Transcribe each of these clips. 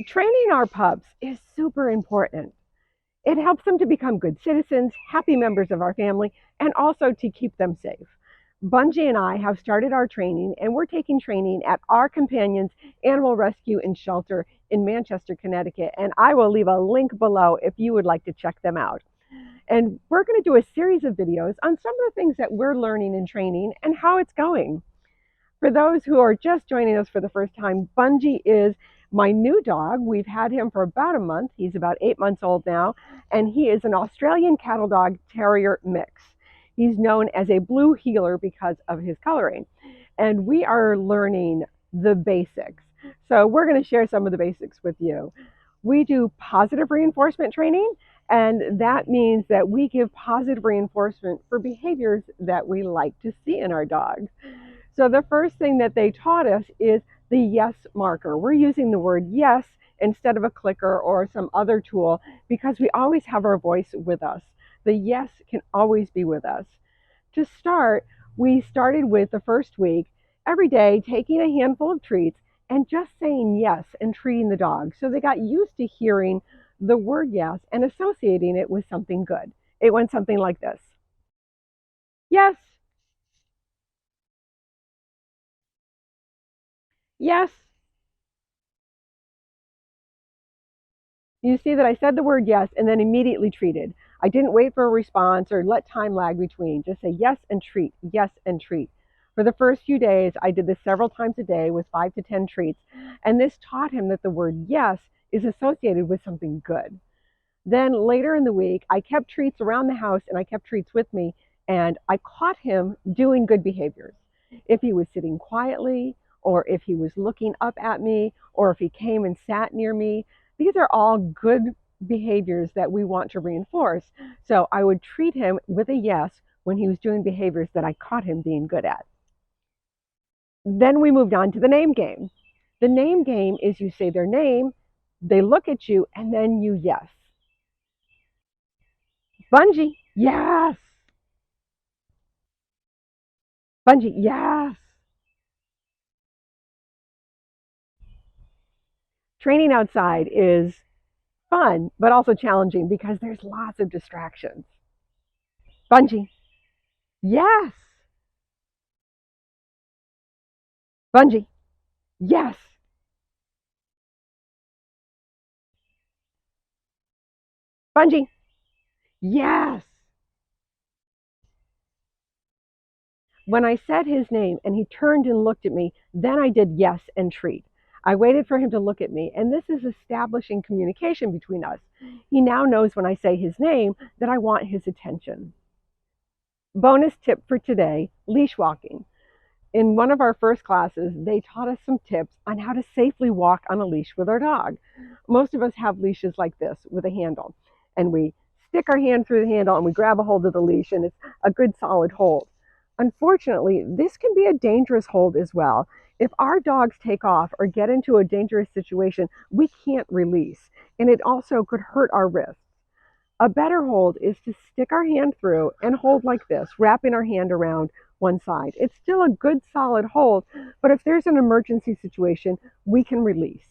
Training our pups is super important. It helps them to become good citizens, happy members of our family, and also to keep them safe. Bunji and I have started our training, and we're taking training at Our Companions Animal Rescue and Shelter in Manchester, Connecticut. And I will leave a link below if you would like to check them out. And we're going to do a series of videos on some of the things that we're learning in training and how it's going. For those who are just joining us for the first time, Bunji is my new dog. We've had him for about a month. He's about 8 months old now, and he is an Australian cattle dog terrier mix. He's known as a blue heeler because of his coloring. And we are learning the basics. So we're going to share some of the basics with you. We do positive reinforcement training, and that means that we give positive reinforcement for behaviors that we like to see in our dogs. So the first thing that they taught us is the yes marker. We're using the word yes instead of a clicker or some other tool because we always have our voice with us. The yes can always be with us. To start, we started with the first week, every day taking a handful of treats and just saying yes and treating the dog. So they got used to hearing the word yes and associating it with something good. It went something like this. Yes, yes. You see that I said the word yes and then immediately treated. I didn't wait for a response or let time lag between. Just say yes and treat, yes and treat. For the first few days, I did this several times a day with 5 to 10 treats. And this taught him that the word yes is associated with something good. Then later in the week, I kept treats around the house and I kept treats with me. And I caught him doing good behaviors. If he was sitting quietly, or if he was looking up at me, or if he came and sat near me, these are all good behaviors that we want to reinforce. So I would treat him with a yes when he was doing behaviors that I caught him being good at. Then we moved on to the name game. The name game is you say their name, they look at you, and then you yes. Bunji, yes. Bunji, yes. Training outside is fun, but also challenging because there's lots of distractions. Bunji, yes. Bunji, yes. Bunji, yes. When I said his name and he turned and looked at me, then I did yes and treat. I waited for him to look at me, and this is establishing communication between us. He now knows when I say his name that I want his attention. Bonus tip for today, leash walking. In one of our first classes, they taught us some tips on how to safely walk on a leash with our dog. Most of us have leashes like this with a handle, and we stick our hand through the handle and we grab a hold of the leash, and it's a good solid hold. Unfortunately, this can be a dangerous hold as well. If our dogs take off or get into a dangerous situation, we can't release, and it also could hurt our wrists. A better hold is to stick our hand through and hold like this, wrapping our hand around one side. It's still a good solid hold, but if there's an emergency situation, we can release.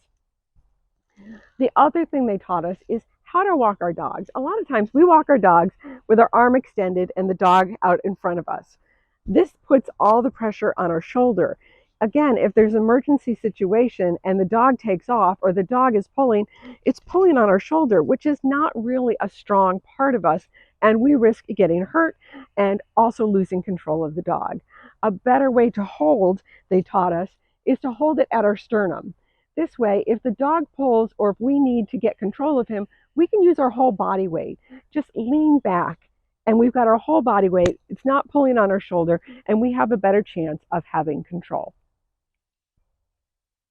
The other thing they taught us is how to walk our dogs. A lot of times we walk our dogs with our arm extended and the dog out in front of us. This puts all the pressure on our shoulder. Again, if there's an emergency situation and the dog takes off or the dog is pulling, it's pulling on our shoulder, which is not really a strong part of us, and we risk getting hurt and also losing control of the dog. A better way to hold, they taught us, is to hold it at our sternum. This way, if the dog pulls or if we need to get control of him, we can use our whole body weight. Just lean back and we've got our whole body weight. It's not pulling on our shoulder, and we have a better chance of having control.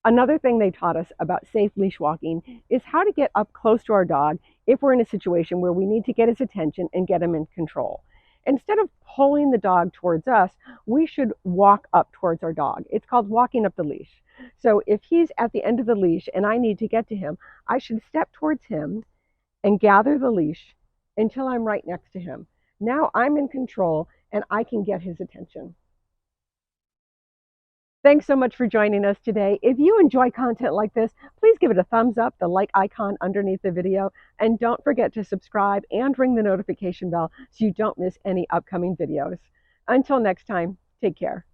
Another thing they taught us about safe leash walking is how to get up close to our dog if we're in a situation where we need to get his attention and get him in control. Instead of pulling the dog towards us, we should walk up towards our dog. It's called walking up the leash. So if he's at the end of the leash and I need to get to him, I should step towards him and gather the leash until I'm right next to him. Now I'm in control and I can get his attention. Thanks so much for joining us today. If you enjoy content like this, please give it a thumbs up, the like icon underneath the video, and don't forget to subscribe and ring the notification bell so you don't miss any upcoming videos. Until next time, take care.